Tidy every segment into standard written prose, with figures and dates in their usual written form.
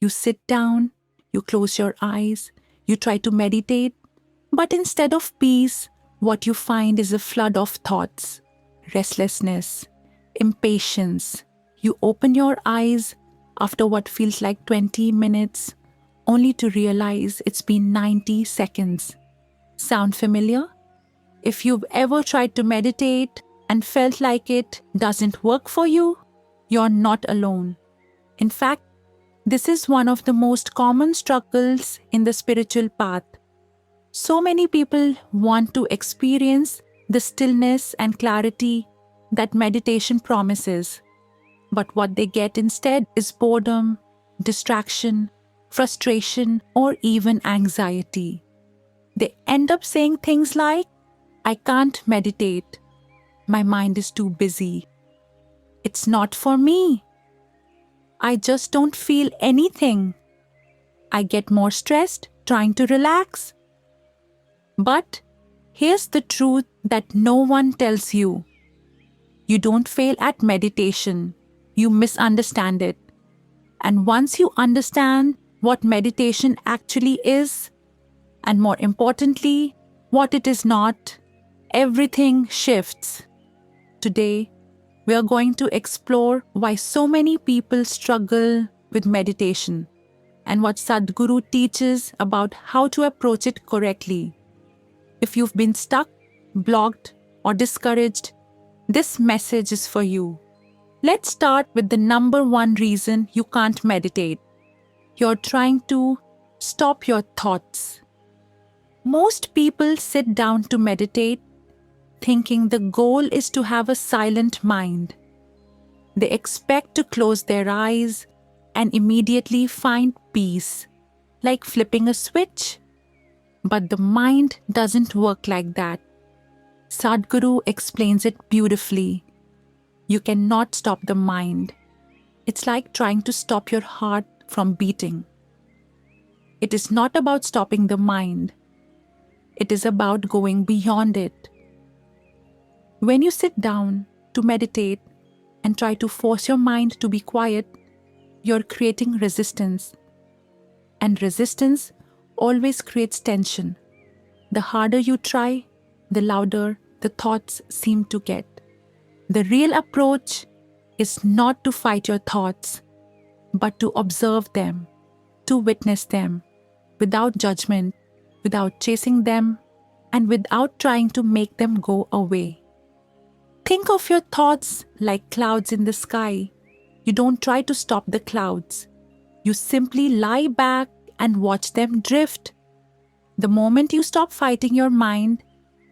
You sit down, you close your eyes, you try to meditate, but instead of peace, what you find is a flood of thoughts, restlessness, impatience. You open your eyes after what feels like 20 minutes, only to realize it's been 90 seconds. Sound familiar? If you've ever tried to meditate and felt like it doesn't work for you, you're not alone. In fact, this is one of the most common struggles in the spiritual path. So many people want to experience the stillness and clarity that meditation promises. But what they get instead is boredom, distraction, frustration, or even anxiety. They end up saying things like, I can't meditate. My mind is too busy. It's not for me. I just don't feel anything. I get more stressed trying to relax. But here's the truth that no one tells you. You don't fail at meditation. You misunderstand it. And once you understand what meditation actually is, and more importantly, what it is not, everything shifts. Today, we are going to explore why so many people struggle with meditation and what Sadhguru teaches about how to approach it correctly. If you've been stuck, blocked, or discouraged, this message is for you. Let's start with the number one reason you can't meditate. You're trying to stop your thoughts. Most people sit down to meditate thinking the goal is to have a silent mind. They expect to close their eyes and immediately find peace, like flipping a switch. But the mind doesn't work like that. Sadhguru explains it beautifully. You cannot stop the mind. It's like trying to stop your heart from beating. It is not about stopping the mind. It is about going beyond it. When you sit down to meditate and try to force your mind to be quiet, you're creating resistance. And resistance always creates tension. The harder you try, the louder the thoughts seem to get. The real approach is not to fight your thoughts, but to observe them, to witness them, without judgment, without chasing them, and without trying to make them go away. Think of your thoughts like clouds in the sky. You don't try to stop the clouds. You simply lie back and watch them drift. The moment you stop fighting your mind,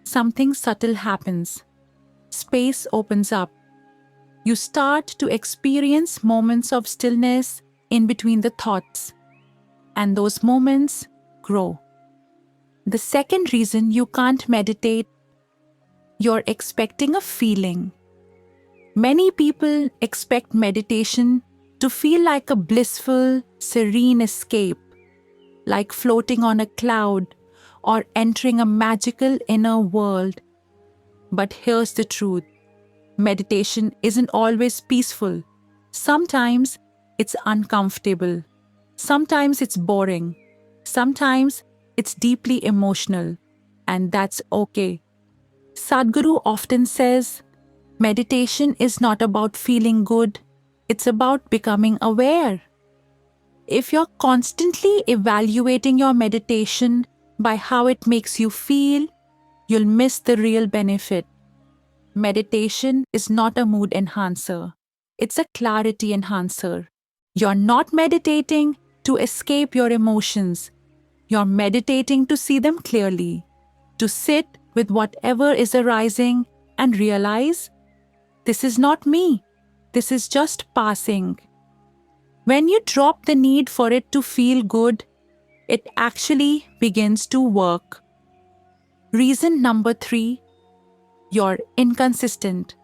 something subtle happens. Space opens up. You start to experience moments of stillness in between the thoughts, and those moments grow. The second reason you can't meditate, you're expecting a feeling. Many people expect meditation to feel like a blissful, serene escape, like floating on a cloud or entering a magical inner world. But here's the truth. Meditation isn't always peaceful. Sometimes it's uncomfortable. Sometimes it's boring. Sometimes it's deeply emotional. And that's okay. Sadhguru often says, meditation is not about feeling good. It's about becoming aware. If you're constantly evaluating your meditation by how it makes you feel, you'll miss the real benefit. Meditation is not a mood enhancer. It's a clarity enhancer. You're not meditating to escape your emotions. You're meditating to see them clearly, to sit with whatever is arising and realize, this is not me. This is just passing. When you drop the need for it to feel good, it actually begins to work. Reason number 3, you're inconsistent.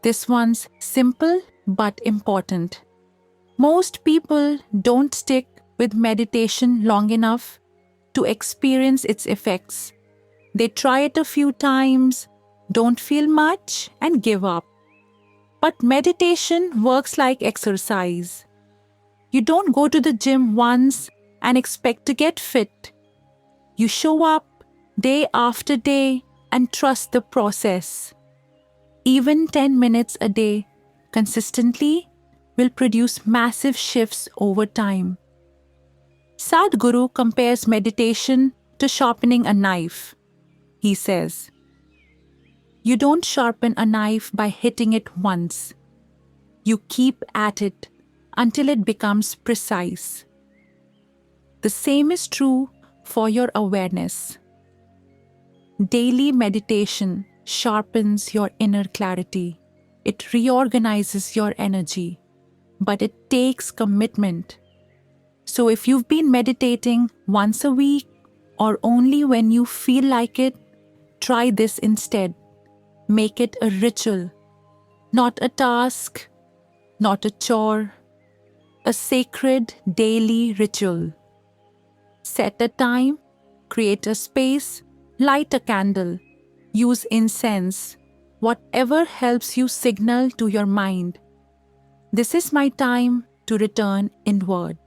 This one's simple but important. Most people don't stick with meditation long enough to experience its effects. They try it a few times, don't feel much, and give up. But meditation works like exercise. You don't go to the gym once and expect to get fit. You show up day after day and trust the process. Even 10 minutes a day consistently will produce massive shifts over time. Sadhguru compares meditation to sharpening a knife. He says, "You don't sharpen a knife by hitting it once. You keep at it until it becomes precise." The same is true for your awareness. Daily meditation sharpens your inner clarity. It reorganizes your energy, but it takes commitment. So if you've been meditating once a week or only when you feel like it, try this instead. Make it a ritual, not a task, not a chore, a sacred daily ritual. Set a time, create a space, light a candle, use incense, whatever helps you signal to your mind, "This is my time to return inward."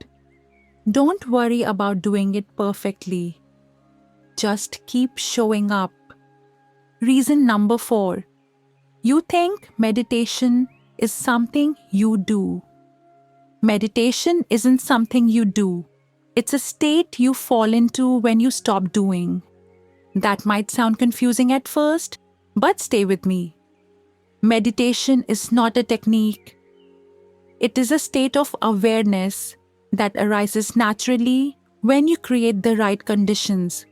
Don't worry about doing it perfectly. Just keep showing up. Reason number 4. You think meditation is something you do. Meditation isn't something you do. It's a state you fall into when you stop doing. That might sound confusing at first, but stay with me. Meditation is not a technique. It is a state of awareness that arises naturally when you create the right conditions.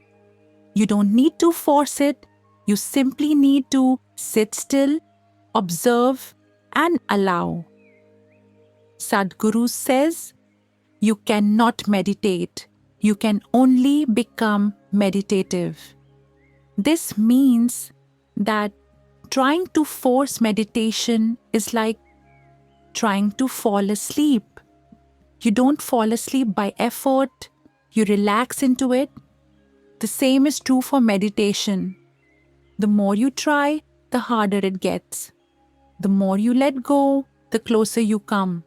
You don't need to force it. You simply need to sit still, observe, and allow. Sadhguru says, you cannot meditate. You can only become meditative. This means that trying to force meditation is like trying to fall asleep. You don't fall asleep by effort. You relax into it. The same is true for meditation. The more you try, the harder it gets. The more you let go, the closer you come.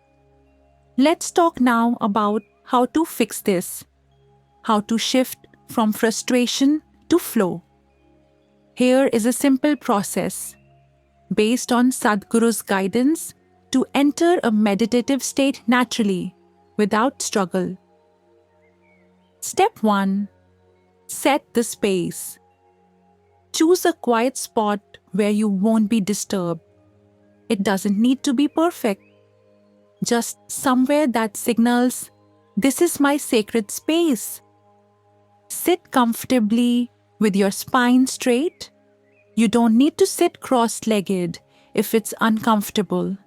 Let's talk now about how to fix this. How to shift from frustration to flow. Here is a simple process based on Sadhguru's guidance to enter a meditative state naturally without struggle. Step 1. Set the space. Choose a quiet spot where you won't be disturbed. It doesn't need to be perfect. Just somewhere that signals, "This is my sacred space." Sit comfortably with your spine straight. You don't need to sit cross-legged if it's uncomfortable.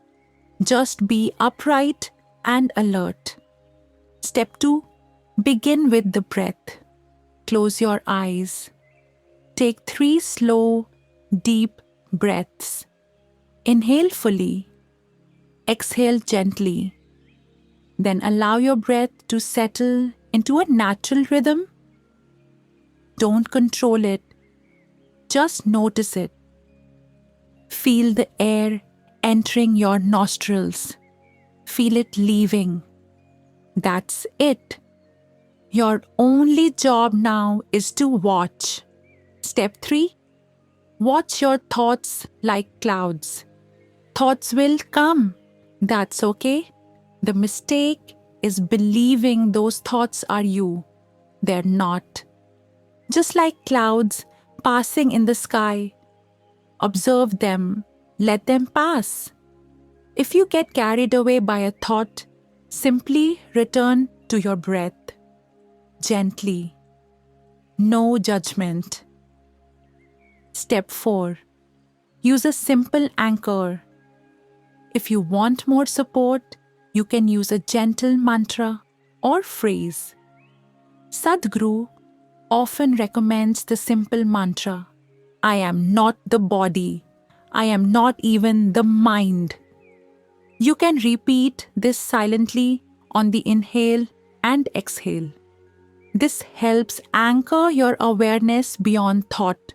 Just be upright and alert. Step 2. Begin with the breath. Close your eyes. Take 3 slow, deep breaths. Inhale fully. Exhale gently. Then allow your breath to settle into a natural rhythm. Don't control it. Just notice it. Feel the air entering your nostrils. Feel it leaving. That's it. Your only job now is to watch. Step 3. Watch your thoughts like clouds. Thoughts will come. That's okay. The mistake is believing those thoughts are you. They're not. Just like clouds passing in the sky. Observe them. Let them pass. If you get carried away by a thought, simply return to your breath. Gently. No judgment. Step 4. Use a simple anchor. If you want more support, you can use a gentle mantra or phrase. Sadhguru often recommends the simple mantra, "I am not the body. I am not even the mind." You can repeat this silently on the inhale and exhale. This helps anchor your awareness beyond thought,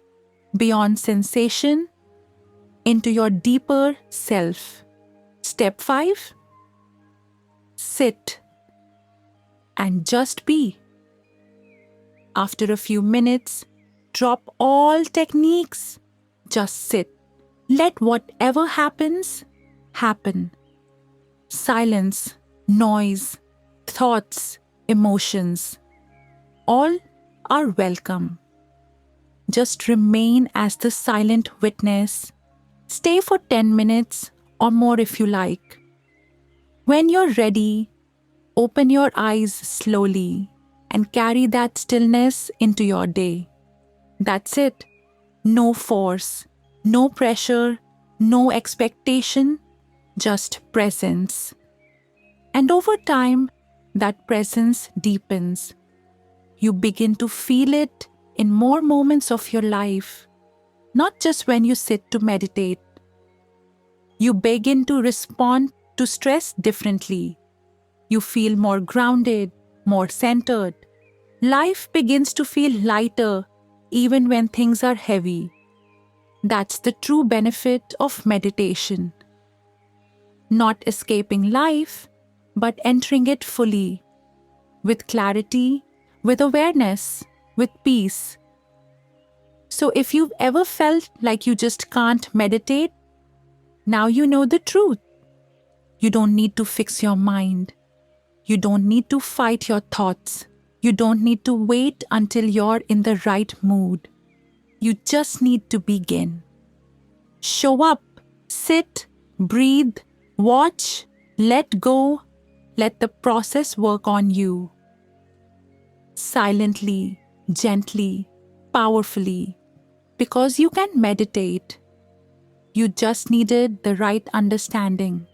beyond sensation, into your deeper self. Step 5. Sit. and just be. After a few minutes, drop all techniques. Just sit. Let whatever happens, happen. Silence, noise, thoughts, emotions, all are welcome. Just remain as the silent witness. Stay for 10 minutes or more if you like. When you're ready, open your eyes slowly and carry that stillness into your day. That's it. No force, no pressure, no expectation, just presence. And over time, that presence deepens. You begin to feel it in more moments of your life, not just when you sit to meditate. You begin to respond to stress differently. You feel more grounded, more centered. Life begins to feel lighter even when things are heavy. That's the true benefit of meditation. Not escaping life, but entering it fully, with clarity, with awareness, with peace. So if you've ever felt like you just can't meditate, now you know the truth. You don't need to fix your mind. You don't need to fight your thoughts. You don't need to wait until you're in the right mood. You just need to begin. Show up, sit, breathe, watch, let go, let the process work on you. Silently, gently, powerfully, because you can meditate. You just needed the right understanding.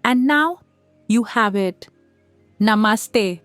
And now you have it. Namaste.